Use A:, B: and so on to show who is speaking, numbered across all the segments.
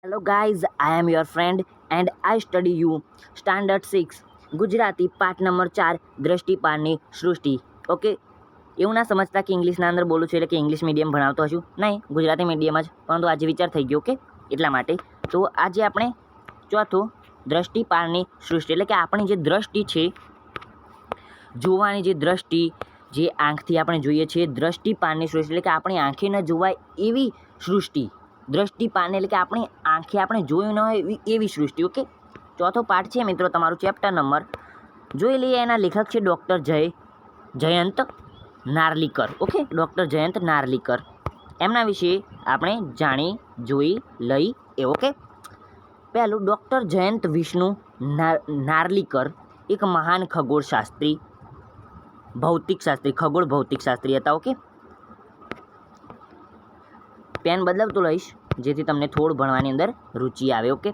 A: Hello guys, I am your friend and I study you standard 6 Gujarati પાઠ number 4 દ્રષ્ટિપાનની સૃષ્ટિ. Okay, એવું ના સમજતા કે ઇંગ્લિશના અંદર બોલું છું એટલે કે ઇંગ્લિશ મીડિયમ ભણાવતો હશું, નહીં, ગુજરાતી મીડિયમ જ, પરંતુ આજે વિચાર થઈ ગયો. ઓકે, એટલા માટે તો આજે આપણે ચોથું દ્રષ્ટિપાનની સૃષ્ટિ એટલે કે આપણી જે દ્રષ્ટિ છે, જોવાની જે દ્રષ્ટિ, જે આંખથી આપણે જોઈએ છીએ, દ્રષ્ટિપાનની સૃષ્ટિ એટલે કે આપણી આંખે ન જોવાય એવી સૃષ્ટિ. દ્રષ્ટિપાન એટલે કે આપણી આંખે આપણે જોયું ન હોય એવી સૃષ્ટિ. ઓકે, ચોથો પાઠ છે મિત્રો, તમારું ચેપ્ટર નંબર જોઈ લઈએ. એના લેખક છે doctor Jayant Narlikar. Okay, doctor Jayant Narlikar, એમના વિશે આપણે જાણી જોઈ લઈએ. ઓકે, પહેલું, ડૉક્ટર જયંત વિષ્ણુ નાર્લીકર એક મહાન ખગોળશાસ્ત્રી, ભૌતિકશાસ્ત્રી, ખગોળ ભૌતિકશાસ્ત્રી હતા. ઓકે, પેન બદલાવતો લઈશ જેથી તમને થોડું ભણવાની અંદર રુચિ આવે. ઓકે,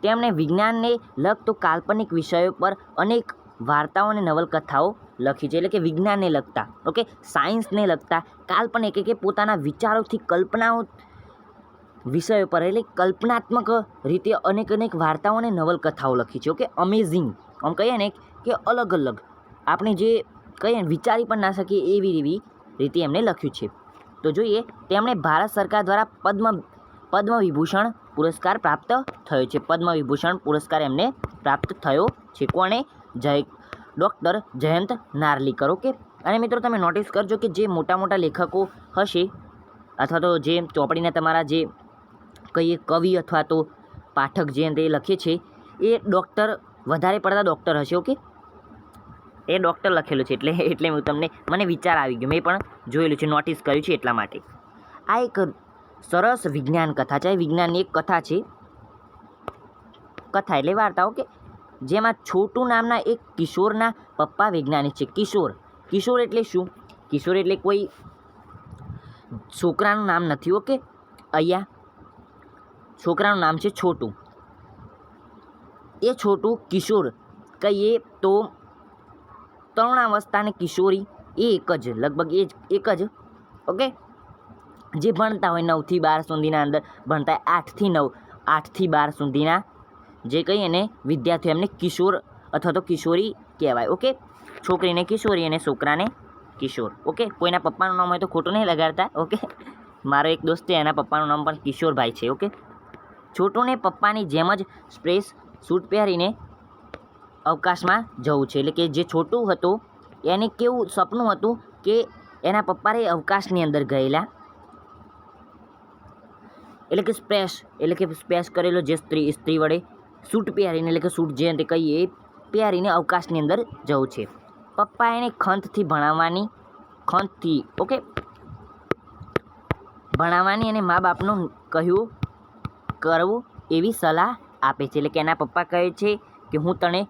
A: તેમણે વિજ્ઞાનને લગતો કાલ્પનિક વિષયો પર અનેક વાર્તાઓ અને નવલકથાઓ લખી છે. એટલે કે વિજ્ઞાનને લગતા, ઓકે, સાયન્સને લગતા કાલ્પનિક કે પોતાના વિચારોથી કલ્પનાઓ વિષયો પર એટલે કલ્પનાત્મક રીતે અનેક વાર્તાઓ અને નવલકથાઓ લખી છે. ઓકે, અમેઝિંગ, આમ કહીએ ને કે અલગ અલગ, આપણે જે કહીએ ને વિચારી પણ ના શકીએ એવી રીતે એમણે લખ્યું છે. તો જોઈએ, તેમણે ભારત સરકાર દ્વારા પદ્મવિભૂષણ પુરસ્કાર પ્રાપ્ત થયો છે. પદ્મવિભૂષણ પુરસ્કાર એમને પ્રાપ્ત થયો છે. કોણે? ડૉક્ટર જયંત નાર્લીકર. ઓકે, અને મિત્રો તમે નોટિસ કરજો કે જે મોટા મોટા લેખકો હશે અથવા તો જે ચોપડીના તમારા જે કહીએ કવિ અથવા તો પાઠક જે તે લખે છે એ ડૉક્ટર, વધારે પડતા ડૉક્ટર હશે. ઓકે, એ ડૉક્ટર લખેલું છે એટલે મને વિચાર આવી ગયો, મેં પણ જોયેલું છે, નોટિસ કર્યું છે, એટલા માટે. આ એક સરસ વિજ્ઞાન કથા છે. વિજ્ઞાનની એક કથા છે, કથા એટલે વાર્તા. ઓકે, જેમાં છોટુ નામના એક કિશોરના પપ્પા વૈજ્ઞાનિક છે. કિશોર એટલે શું? કિશોર એટલે કોઈ છોકરાનું નામ નથી. ઓકે, અહીંયા છોકરાનું નામ છે છોટુ. એ છોટુ કિશોર કહીએ તો તરુણાવસ્થા અને કિશોરી એ લગભગ એક જ. ઓકે, જે ભણતા હોય 9 થી 12 સુધીના અંદર ભણતા, 8 થી 9, 8 થી 12 સુધીના જે કહીએ ને વિદ્યાર્થીઓ, એમને કિશોર અથવા તો કિશોરી કહેવાય. ઓકે, છોકરીને કિશોરી અને છોકરાને કિશોર. ઓકે, કોઈના પપ્પાનું નામ હોય તો ખોટું નહીં લગાડતા. ઓકે, મારો એક દોસ્ત છે, એના પપ્પાનું નામ પણ કિશોરભાઈ છે. ઓકે, છોટુને પપ્પાની જેમ જ સ્પેસ સૂટ પહેરીને અવકાશમાં જવું છે. એટલે કે જે છોટું હતું એને કેવું સપનું હતું કે એના પપ્પાએ અવકાશની અંદર ગયેલા, એટલે કે સ્પેસ કરેલો, જે સ્ત્રી વડે સૂટ પહેરીને, એટલે કે સૂટ જે તે કહીએ પહેરીને અવકાશની અંદર જવું છે. પપ્પા એને ખંતથી ભણાવવાની અને મા બાપનું કહ્યું કરવું એવી સલાહ આપે છે. એટલે કે એના પપ્પા કહે છે કે હું તને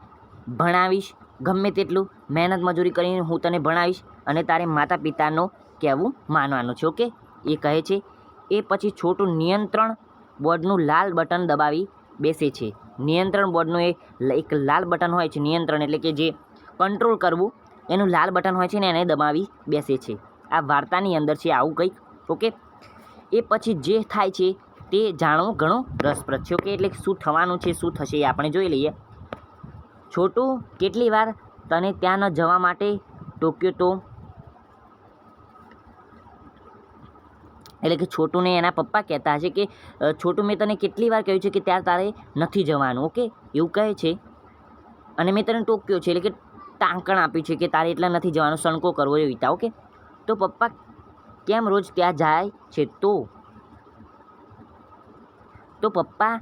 A: ભણાવીશ, ગમે તેટલું મહેનત મજૂરી કરીને હું તને ભણાવીશ અને તારે માતા પિતાનું કહેવું માનવાનું છે. ઓકે, એ કહે છે. એ પછી છોટું નિયંત્રણ બોર્ડનું લાલ બટન દબાવી બેસે છે. નિયંત્રણ બોર્ડનું એક લાલ બટન હોય છે, નિયંત્રણ એટલે કે જે કંટ્રોલ કરવું એનું લાલ બટન હોય છે ને, એને દબાવી બેસે છે. આ વાર્તાની અંદર છે આવું કંઈક. ઓકે, એ પછી જે થાય છે તે જાણવું ઘણું રસપ્રદ છે. ઓકે, એટલે શું થવાનું છે, શું થશે એ આપણે જોઈ લઈએ. છોટું, કેટલી વાર તને ત્યાં ન જવા માટે ટોક્યો તો? એટલે કે છોટુને એના પપ્પા કહેતા હશે કે છોટું, મેં તને કેટલી વાર કહ્યું છે કે ત્યાં તારે નથી જવાનું. ઓકે, એવું કહે છે, અને મેં તને ટોક્યો છે, એટલે કે ટાંકણ આપ્યું છે કે તારે એટલા નથી જવાનું, સણકો કરવો એવી રીતે. ઓકે, તો પપ્પા કેમ રોજ ત્યાં જાય છે? તો પપ્પા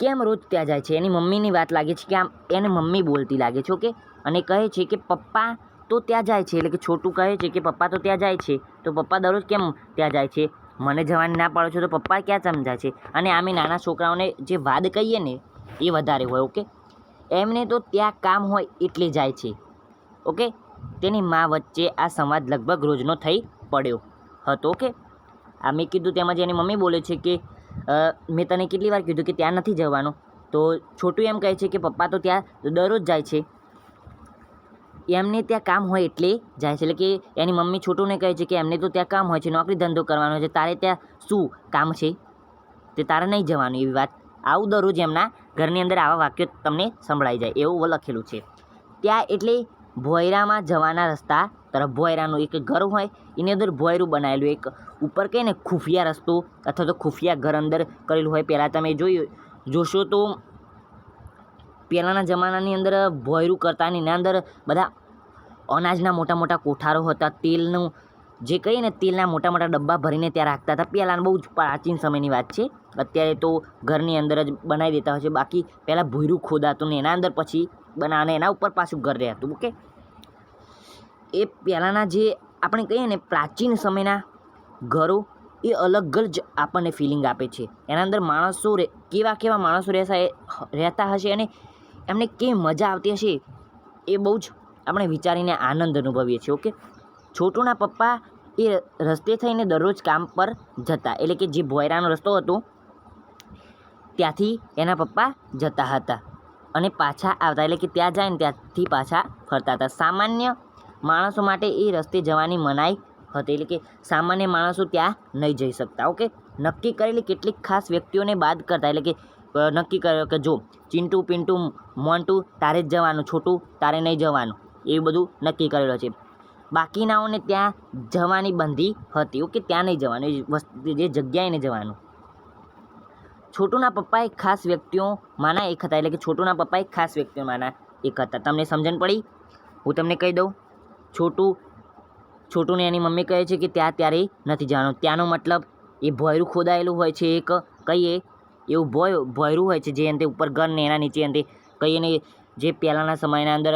A: કેમ રોજ ત્યાં જાય છે? એની મમ્મીની વાત લાગે છે કે આમ એને મમ્મી બોલતી લાગે છે. ઓકે, અને કહે છે કે પપ્પા તો ત્યાં જાય છે. એટલે કે છોટું કહે છે કે પપ્પા તો ત્યાં જાય છે, તો પપ્પા દરરોજ કેમ ત્યાં જાય છે? મને જવાની ના પાડો છો તો પપ્પા ક્યાં સમજાય છે? અને આમે નાના છોકરાઓને જે વાદ કહીએ ને એ વધારે હોય. ઓકે, એમને તો ત્યાં કામ હોય એટલે જાય છે. ઓકે, તેની મા વચ્ચે આ સંવાદ લગભગ રોજનો થઈ પડ્યો હતો. ઓકે, આ મેં કીધું તેમજ એની મમ્મી બોલે છે કે મેં તને કેટલી વાર કીધું કે ત્યાં નથી જવાનું? તો છોટું એમ કહે છે કે પપ્પા તો ત્યાં દરરોજ જાય છે, એમને ત્યાં કામ હોય એટલે જાય છે. એટલે કે એની મમ્મી છોટુને કહે છે કે એમને તો ત્યાં કામ હોય છે, નોકરી ધંધો કરવાનો છે, તારે ત્યાં શું કામ છે? તે તારે નહીં જવાનું એવી વાત. આવું દરરોજ એમના ઘરની અંદર આવા વાક્યો તમને સંભળાઈ જાય એવું લખેલું છે. ત્યાં એટલે ભોયરામાં જવાના રસ્તા તરફ ભોયરાનું એક ઘર હોય એની અંદર ભોયરું બનાવેલું એક ઉપર કહે ને ખુફિયા રસ્તો અથવા તો ખુફિયા ઘર અંદર કરેલું હોય. પહેલાં તમે જોશો તો પહેલાંના જમાનાની અંદર ભોયરું કરતા ને એના અંદર બધા અનાજના મોટા મોટા કોઠારો હતા. તેલનું જે કહીએ ને તેલના મોટા મોટા ડબ્બા ભરીને ત્યાં રાખતા હતા. પહેલાં બહુ જ પ્રાચીન સમયની વાત છે. અત્યારે તો ઘરની અંદર જ બનાવી દેતા હોય છે. બાકી પહેલાં ભોયરું ખોદાતું ને એના અંદર પછી બનાવવાને એના ઉપર પાછું ઘર રહેતું. ઓકે, એ પહેલાંના જે આપણે કહીએ ને પ્રાચીન સમયના ઘરો એ અલગ જ આપણને ફિલિંગ આપે છે. એના અંદર માણસો કેવા માણસો રહેતા હશે અને એમને કેવી મજા આવતી હશે એ બહુ જ આપણે વિચારીને આનંદ અનુભવીએ છીએ. ઓકે, છોટુના પપ્પા એ રસ્તે થઈને દરરોજ કામ પર જતા, એટલે કે જે ભોયરાનો રસ્તો હતો ત્યાંથી એના પપ્પા જતા હતા અને પાછા આવતા, એટલે કે ત્યાં જાય ને ત્યાંથી પાછા ફરતા હતા. સામાન્ય માણસો માટે એ રસ્તે જવાની મનાઈ હતી, એટલે કે સામાન્ય માણસો ત્યાં નહીં જઈ શકતા. ઓકે, નક્કી કરેલી કેટલીક ખાસ વ્યક્તિઓને બાદ કરતા, એટલે કે નક્કી કર્યો કે જો ચિંટુ પિન્ટુ મોન્ટુ તારે જ જવાનું, છોટું તારે નહીં જવાનું, એવું બધું નક્કી કરેલો છે. બાકીનાઓને ત્યાં જવાની બંધી હતી. ઓકે, ત્યાં નહીં જવાનું, જે જગ્યાએ નહીં જવાનું. છોટુના પપ્પા એક ખાસ વ્યક્તિઓમાંના એક હતા, એટલે કે છોટુના પપ્પા એક ખાસ વ્યક્તિઓમાંના એક હતા. તમને સમજણ પડી? હું તમને કહી દઉં. છોટુને એની મમ્મી કહે છે કે ત્યાં ત્યારે નથી જવાનું. ત્યાંનો મતલબ એ ભોયરું ખોદાયેલું હોય છે, એક કહીએ એવું ભોયરું હોય છે જે અંતે ઉપર ઘર ને એના નીચે અંતે કહીએ ને જે પહેલાંના સમયના અંદર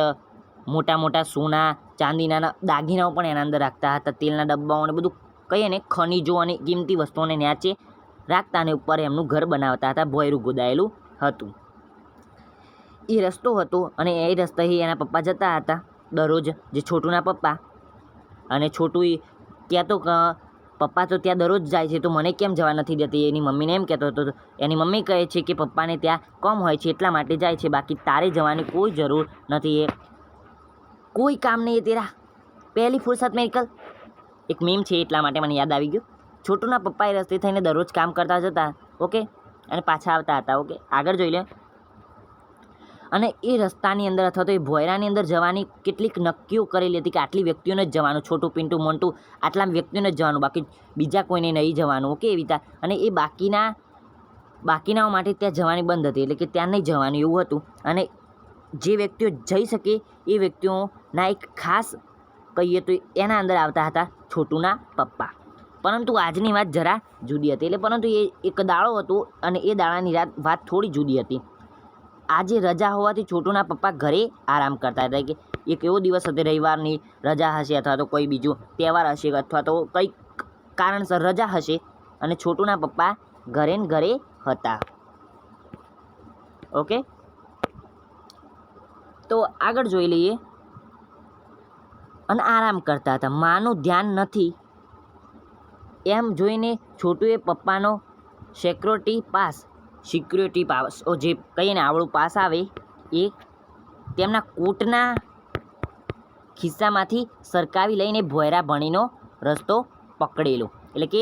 A: મોટા મોટા સોના ચાંદીના દાગીનાઓ પણ એના અંદર રાખતા હતા. તેલના ડબ્બાઓ અને બધું કહીએ ને ખનીજો અને કિંમતી વસ્તુઓને નીચે રાખતા અને ઉપર એમનું ઘર બનાવતા હતા. ભોયરું ગોદાયેલું હતું. એ રસ્તો હતો અને એ રસ્તેથી એના પપ્પા જતા હતા દરરોજ, જે છોટુના પપ્પા. અને છોટું ત્યાં તો પપ્પા તો ત્યાં દરરોજ જાય છે તો મને કેમ જવા નથી દેતી, એની મમ્મીને એમ કહેતો હતો. એની મમ્મી કહે છે કે પપ્પાને ત્યાં કમ હોય છે એટલા માટે જાય છે, બાકી તારે જવાની કોઈ જરૂર નથી. એ કોઈ કામ નહીં એ તેરા પહેલી ફુરસત મેં નિકલ, એક મીમ છે એટલા માટે મને યાદ આવી ગયું. છોટુના પપ્પા એ રસ્તે થઈને દરરોજ કામ કરતા જતા. ઓકે, અને પાછા આવતા હતા. ઓકે, આગળ જોઈ લે. અને એ રસ્તાની અંદર અથવા તો એ ભોયરાની અંદર જવાની કેટલીક નક્કીઓ કરેલી હતી કે આટલી વ્યક્તિઓને જ જવાનું, છોટું પિન્ટુ મોન્ટુ આટલા વ્યક્તિઓને જ જવાનું, બાકી બીજા કોઈને નહીં જવાનું. ઓકે, એવી રીતે. અને એ બાકીનાઓ માટે ત્યાં જવાની બંધ હતી, એટલે કે ત્યાં નહીં જવાનું એવું હતું. અને જે વ્યક્તિઓ જઈ શકે એ વ્યક્તિઓના એક ખાસ કહીએ તો એના અંદર આવતા હતા છોટુના પપ્પા. પરંતુ આજની વાત જરા જુદી હતી. એટલે પરંતુ એ એક દાડો હતો અને એ દાડાની વાત થોડી જુદી હતી. આજે રજા હોવાથી છોટુના પપ્પા ઘરે આરામ કરતા હતા. કે એક એવો દિવસ હતો, રવિવારની રજા હશે અથવા તો કોઈ બીજું તહેવાર હશે અથવા તો કંઈક કારણસર રજા હશે અને છોટુના પપ્પા ઘરે ને ઘરે હતા. ઓકે, તો આગળ જોઈ લઈએ. અને આરામ કરતા હતા. માનું ધ્યાન નથી એમ જોઈને છોટુએ પપ્પાનો સિક્યોરિટી પાસ જે કહીએ ને આવડું પાસ આવે એ તેમના કોટના ખિસ્સામાંથી સરકાવી લઈને ભોયરા ભણીનો રસ્તો પકડેલો. એટલે કે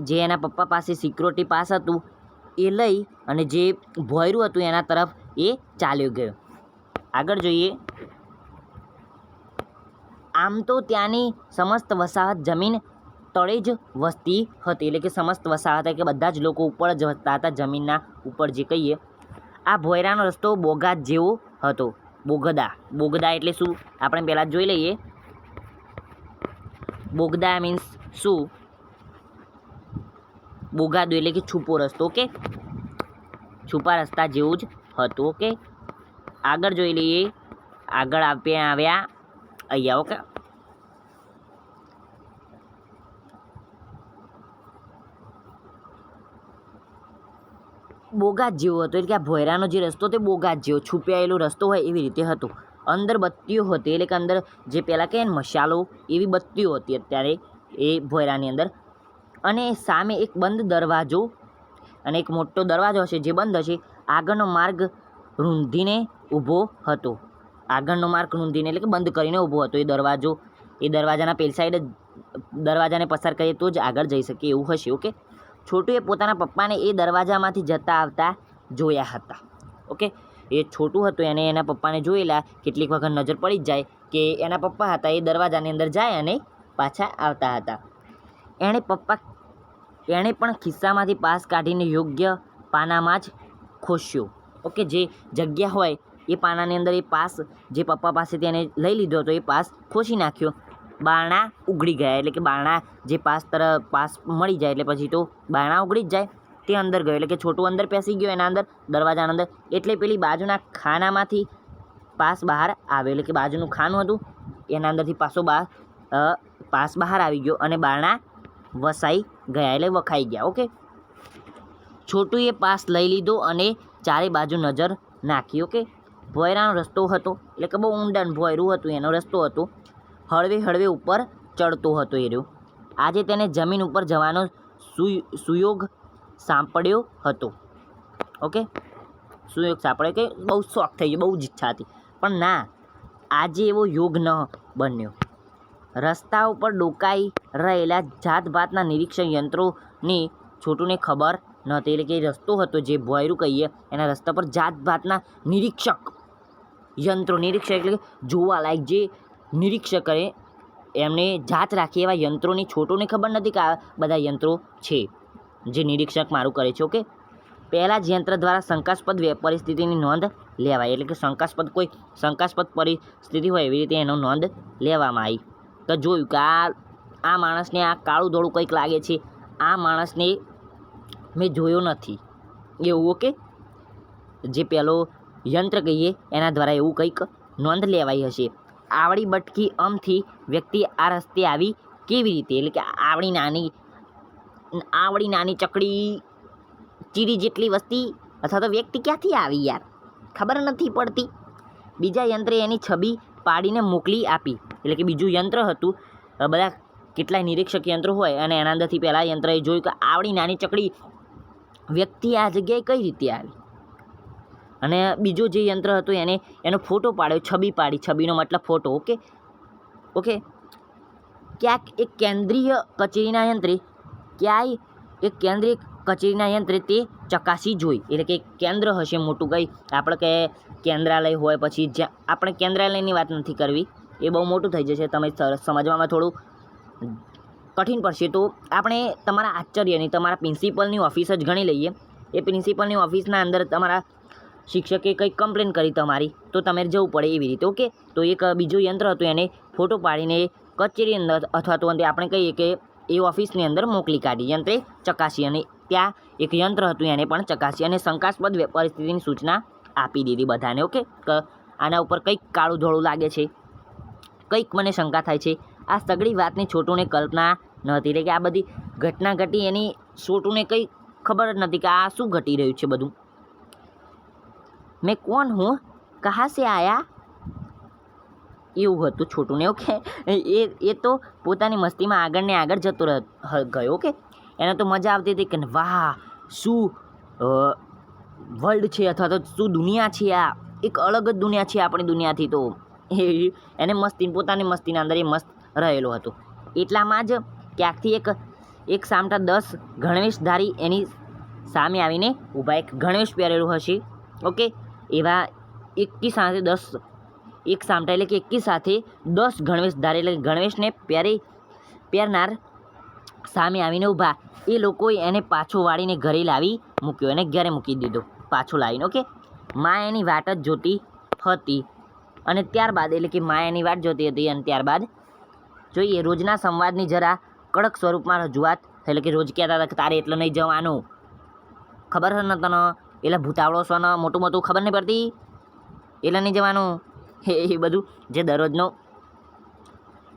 A: જે એના પપ્પા પાસે સિક્યોરિટી પાસ હતું એ લઈ અને જે ભોયરું હતું એના તરફ એ ચાલ્યો ગયો. આગળ જોઈએ. આમ તો ત્યાંની સમસ્ત વસાહત જમીન તળે જ વસતી હતી, એટલે કે સમસ્ત વસાહત કે બધા જ લોકો ઉપર જ વસતા હતા, જમીનના ઉપર જે કહીએ. આ ભોયરાનો રસ્તો બોગાદ જેવો હતો. બોગદા એટલે શું આપણે પહેલાં જોઈ લઈએ. બોગદા મીન્સ શું? બોગાદો એટલે કે છુપો રસ્તો. ઓકે, છુપા રસ્તા જેવું જ હતું. ઓકે, આગળ જોઈ લઈએ. આગળ આવ્યા અહીંયા. ઓકે, બોગાદ જેવો હતો, એટલે કે આ ભોયરાનો જે રસ્તો તે બોગાદ જેવો છુપાયેલો રસ્તો હોય એવી રીતે હતો. અંદર બત્તીઓ હતી, એટલે કે અંદર જે પહેલાં કહે ને મશાલો એવી બત્તીઓ હતી અત્યારે એ ભોયરાની અંદર. અને સામે એક બંધ દરવાજો અને એક મોટો દરવાજો હશે જે બંધ હશે. આગળનો માર્ગ રૂંધીને ઊભો હતો. આગળનો માર્ગ રૂંધીને એટલે કે બંધ કરીને ઊભો હતો એ દરવાજો. એ દરવાજાના પેલી સાઈડ દરવાજાને પસાર કરીએ તો જ આગળ જઈ શકીએ એવું હશે. ઓકે, છોટુએ પોતાના પપ્પાને એ દરવાજામાંથી જતા આવતા જોયા હતા. ઓકે, એ છોટું હતું એને એના પપ્પાને જોયેલા. કેટલીક વખત નજર પડી જ જાય કે એના પપ્પા હતા એ દરવાજાની અંદર જાય અને પાછા આવતા હતા. એણે પણ ખિસ્સામાંથી પાસ કાઢીને યોગ્ય પાનામાં જ ખોસ્યો. ઓકે, જે જગ્યા હોય એ પાનાની અંદર એ પાસ જે પપ્પા પાસેથી એને લઈ લીધો હતો એ પાસ ખોસી નાખ્યો. બારણા ઉઘડી ગયા, એટલે કે બારણા જે પાસ મળી જાય એટલે પછી તો બારણા ઉઘડી જ જાય. તે અંદર ગયો એટલે કે છોટું અંદર પેસી ગયો એના અંદર દરવાજાના અંદર. એટલે પેલી બાજુના ખાનામાંથી પાસ બહાર આવ્યો, એટલે કે બાજુનું ખાનું હતું એના અંદરથી પાસ બહાર આવી ગયો અને બારણા વસાઈ ગયા, એટલે વખાઈ ગયા. ઓકે, છોટુએ પાસ લઈ લીધો અને ચારે બાજુ નજર નાખી. ઓકે, ભોયરાનો રસ્તો હતો, એટલે કે બહુ ઊંડાણ ભોયરું હતું, એનો રસ્તો હતો. હળવે હળવે ઉપર ચડતો હતો એ રહ્યો. આજે તેને જમીન ઉપર જવાનો સુયોગ સાંપડ્યો હતો. ઓકે, સુયોગ સાંપડ્યો કે બહુ શોખ થઈ ગયો, બહુ જ ઈચ્છા હતી, પણ ના, આજે એવો યોગ ન બન્યો. રસ્તા ઉપર ડોકાઈ રહેલા જાતભાતના નિરીક્ષક યંત્રોની છોટુને ખબર નહોતી. એટલે કે રસ્તો હતો જે ભોયરું કહીએ એના રસ્તા પર જાતભાતના નિરીક્ષક એટલે કે જોવાલાયક જે નિરીક્ષક કરે એમને જાત રાખી એવા યંત્રોની છોટુને ખબર નથી કે આ બધા યંત્રો છે જે નિરીક્ષક મારું કરે છે. ઓકે, પહેલાં જ યંત્ર દ્વારા શંકાસ્પદ પરિસ્થિતિની નોંધ લેવાય, એટલે કે કોઈ શંકાસ્પદ પરિસ્થિતિ હોય એવી રીતે એનો નોંધ લેવામાં આવી. તો જોયું કે આ માણસને આ કાળું ધોળું કંઈક લાગે છે, આ માણસને મેં જોયો નથી એવું. ઓકે, જે પહેલો યંત્ર કહીએ એના દ્વારા એવું કંઈક નોંધ લેવાઈ હશે. આવડી બટકી અમથી વ્યક્તિ આ રસ્તે આવી કેવી રીતે, એટલે કે આવડી નાની ચકડી ચીરી જેટલી વસ્તી અથવા તો વ્યક્તિ ક્યાંથી આવી યાર, ખબર નથી પડતી. બીજા યંત્રે એની છબી પાડીને મોકલી આપી, એટલે કે બીજું યંત્ર હતું. બધા કેટલાય નિરીક્ષક યંત્રો હોય અને એના અંદરથી પહેલાં યંત્રએ જોયું કે આવડી નાની ચકડી વ્યક્તિ આ જગ્યાએ કઈ રીતે આવી. અને બીજો જે યંત્ર હતું એનો ફોટો પાડ્યો, છબી પાડી, છબીનો મતલબ ફોટો. ઓકે, ક્યાંક એક કેન્દ્રીય કચેરીના યંત્રે તે ચકાસી જોઈ, એટલે કે કેન્દ્ર હશે મોટું કંઈ, આપણે કે કેન્દ્રાલય હોય, પછી જ્યાં આપણે કેન્દ્રાલયની વાત નથી કરવી, એ બહુ મોટું થઈ જશે, તમે સમજવામાં થોડું કઠિન પડશે. તો આપણે તમારા આચાર્યની, તમારા પ્રિન્સિપલની ઓફિસ જ ગણી લઈએ. એ પ્રિન્સિપલની ઓફિસના અંદર તમારા શિક્ષકે કંઈક કમ્પ્લેન કરી તમારી, તો તમારે જવું પડે એવી રીતે. ઓકે, તો એક બીજું યંત્ર હતું એને ફોટો પાડીને કચેરી અંદર અથવા તો આપણે કહીએ કે એ ઓફિસની અંદર મોકલી કાઢી, યંત્રે ચકાસી, અને ત્યાં એક યંત્ર હતું એને પણ ચકાસી અને શંકાસ્પદ પરિસ્થિતિની સૂચના આપી દીધી બધાને. ઓકે, આના ઉપર કંઈક કાળું ધોળું લાગે છે, કંઈક મને શંકા થાય છે. આ સગળી વાતની છોટુને કલ્પના નહોતી, એટલે કે આ બધી ઘટના ઘટી એની છોટુને કંઈ ખબર જ નથી કે આ શું ઘટી રહ્યું છે બધું. મેં કોણ હું, કહા સે આયા, એવું હતું છોટુને. ઓકે, એ તો પોતાની મસ્તીમાં આગળ ને આગળ જતો ગયો. ઓકે, એને તો મજા આવતી હતી કે વાહ શું વર્લ્ડ છે અથવા તો શું દુનિયા છે, આ એક અલગ જ દુનિયા છે આપણી દુનિયાથી. તો એને પોતાની મસ્તીના અંદર એ મસ્ત રહેલો હતો. એટલામાં જ ક્યાંકથી એક સામટા 10 ગણવેશધારી એની સામે આવીને ઊભા. એક ગણવેશ પહેરેલું હશે. ઓકે, એવા એકી સાથે 10 એક સામટા, એટલે કે એકી સાથે 10 ગણવેશધારી, એટલે ગણવેશને પહેરનાર સામે આવીને ઊભા. એ લોકોએ એને પાછો વાળીને ઘરે લાવી મૂક્યો, એને ઘરે મૂકી દીધો પાછો લાવીને. ઓકે, મા એની વાટ જ જોતી હતી અને ત્યારબાદ, એટલે કે મા એની વાટ જોતી હતી અને ત્યારબાદ જોઈએ રોજના સંવાદની જરા કડક સ્વરૂપમાં રજૂઆત, એટલે કે રોજ કહેતા હતા કે તારે એટલે નહીં જવાનું, ખબર છે ને તને, એટલે ભૂતાવળો છો ને મોટું ખબર નહીં પડતી, એટલે નહીં જવાનું. એ બધું જે દરરોજનો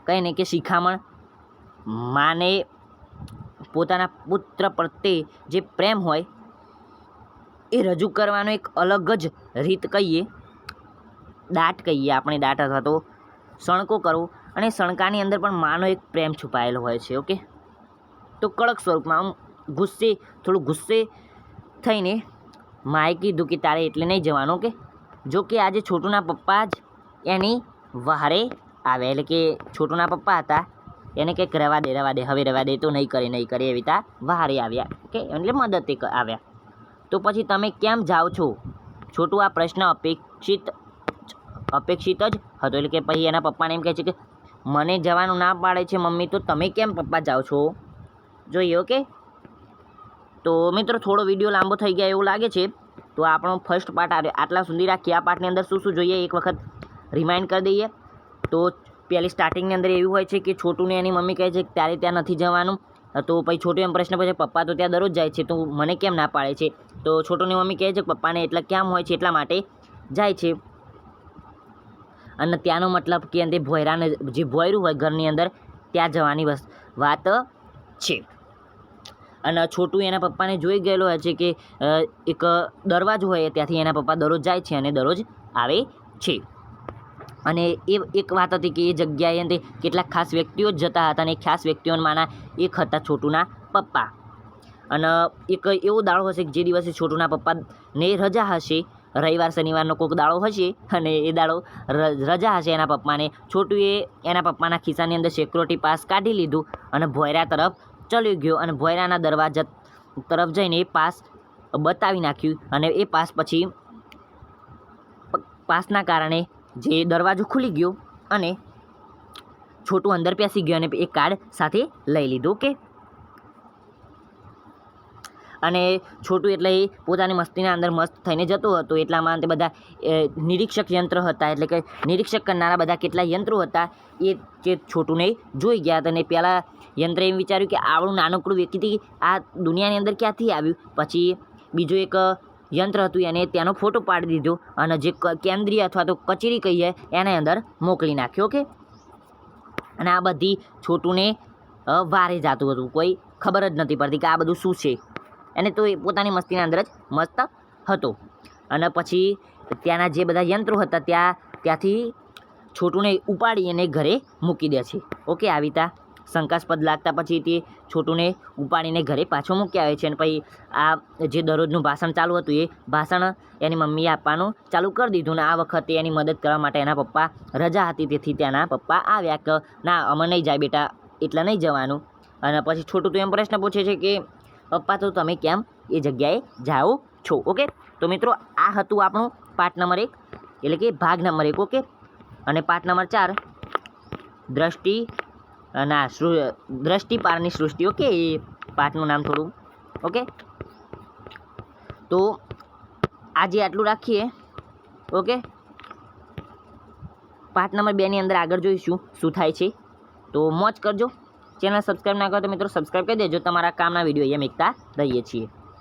A: કંઈ નહીં કે શિખામણ, માને પોતાના પુત્ર પ્રત્યે જે પ્રેમ હોય એ રજૂ કરવાનો એક અલગ જ રીત કહીએ, દાટ કહીએ આપણે, દાટ અથવા તો સણકો કરવો. અને સણકાની અંદર પણ માનો એક પ્રેમ છુપાયેલો હોય છે. ઓકે, તો કડક સ્વરૂપમાં આમ થોડું ગુસ્સે થઈને માએ કીધું કે તારે એટલે નહીં જવાનું. ઓકે, જો કે આજે છોટુના પપ્પા જ એની વહારે આવ્યા, એટલે કે છોટુના પપ્પા હતા એને કંઈક રહેવા દે હવે રહેવા દે તો નહીં કરે એવી રીતના વહારે આવ્યા ઓકે એટલે મદદ આવ્યા. તો પછી તમે કેમ જાઓ છો? છોટું આ પ્રશ્ન અપેક્ષિત જ હતો. એટલે કે પછી એના પપ્પાને એમ કહે છે કે મને જવાનું ના પાડે છે મમ્મી, તો તમે કેમ પપ્પા જાઓ છો? જોઈએ ઓકે. તો મિત્રો થોડો વિડીયો લાંબો થઈ ગયા એવું લાગે છે, તો આપણો ફર્સ્ટ પાર્ટ આટલા સુધી રાખીએ. આ પાર્ટની અંદર શું શું જોઈએ એક વખત રિમાઇન્ડ કરી દઈએ. તો પહેલી સ્ટાર્ટિંગની અંદર એવું હોય છે કે છોટુને એની મમ્મી કહે છે કે ત્યારે ત્યાં નથી જવાનું. તો પછી છોટું એમ પ્રશ્ન પૂછે પપ્પા તો ત્યાં દરરોજ જાય છે, તો મને કેમ ના પાડે છે? તો છોટુની મમ્મી કહે છે કે પપ્પાને એટલા કેમ હોય છે એટલા માટે જાય છે. અને ત્યાંનો મતલબ કે અંદર ભોયરાને જે ભોયરું હોય ઘરની અંદર ત્યાં જવાની વાત છે. અને છોટું એના પપ્પાને જોઈ ગયેલો હોય છે કે એક દરવાજો હોય ત્યાંથી એના પપ્પા દરરોજ જાય છે અને દરરોજ આવે છે. અને એ એક વાત હતી કે એ જગ્યાએ અંતે કેટલાક ખાસ વ્યક્તિઓ જ જતા હતા અને એ ખાસ વ્યક્તિઓમાંના એક હતા છોટુના પપ્પા. અને એક એવો દાડો હશે કે જે દિવસે છોટુના પપ્પાને રજા હશે, રવિવાર શનિવારનો કોઈક દાડો હશે અને એ દાડો રજા હશે એના પપ્પાને. છોટુએ એના પપ્પાના ખિસ્સાની અંદર સિક્યોરિટી પાસ કાઢી લીધું અને ભોયરા તરફ ચલી ગયો અને ભોયરાના દરવાજા તરફ જઈને એ પાસ બતાવી નાખ્યું. અને એ પછી પાસના કારણે જે દરવાજો ખુલી ગયો અને છોટું અંદર પેસી ગયો અને એ કાર્ડ સાથે લઈ લીધું ઓકે. અને છોટું એટલે એ પોતાની મસ્તીના અંદર મસ્ત થઈને જતો હતો. એટલામાં તે બધા નિરીક્ષક યંત્ર હતા, એટલે કે નિરીક્ષક કરનારા બધા કેટલા યંત્રો હતા એ જે છોટુને જોઈ ગયા હતા. અને પહેલાં યંત્રે એમ વિચાર્યું કે આવડું નાનકડું વ્યક્તિ આ દુનિયાની અંદર ક્યાંથી આવ્યું. પછી બીજું એક યંત્ર હતું એને તેનો ફોટો પાડી દીધો અને જે કેન્દ્રીય અથવા તો કચેરી કહીએ એના અંદર મોકલી નાખ્યો ઓકે. અને આ બધી છોટુને વારે જતું હતું, કોઈ ખબર જ નથી પડતી કે આ બધું શું છે. અને તો એ પોતાની મસ્તીના અંદર જ મસ્ત હતો. અને પછી ત્યાંના જે બધા યંત્રો હતા ત્યાંથી છોટુને ઉપાડી અને ઘરે મૂકી દે છે ઓકે. આવી રીતે શંકાસ્પદ લાગતા પછી તે છોટુને ઉપાડીને ઘરે પાછો મૂકી આવે છે. અને પછી આ જે દરરોજનું ભાષણ ચાલુ હતું એ ભાષણ એની મમ્મીએ આપવાનું ચાલુ કરી દીધું. ને આ વખતે એની મદદ કરવા માટે એના પપ્પા રજા હતી, તેથી ત્યાંના પપ્પા આવ્યા કે ના અમે નહીં જાય બેટા, એટલે નહીં જવાનું. અને પછી છોટું તો એમ પ્રશ્ન પૂછે છે કે પપ્પા તો તમે કેમ એ જગ્યાએ જાઓ છો ઓકે. તો મિત્રો આ હતું આપણું પાર્ટ નંબર 1 એટલે કે ભાગ નંબર 1 ઓકે. અને પાર્ટ નંબર 4 દ્રષ્ટિ પારની સૃષ્ટિ ઓકે. એ પાર્ટનું નામ થોડું ઓકે. તો આજે આટલું રાખીએ ઓકે. પાર્ટ નંબર 2ની અંદર આગળ જોઈશું શું થાય છે. તો મોજ કરજો. ચેનલ સબસ્ક્રાઈબ ના કરો તો મિત્રો સબસ્ક્રાઈબ કરી દેજો. તમારા કામના વિડીયો અહીંયા મૂકતા રહીએ છીએ.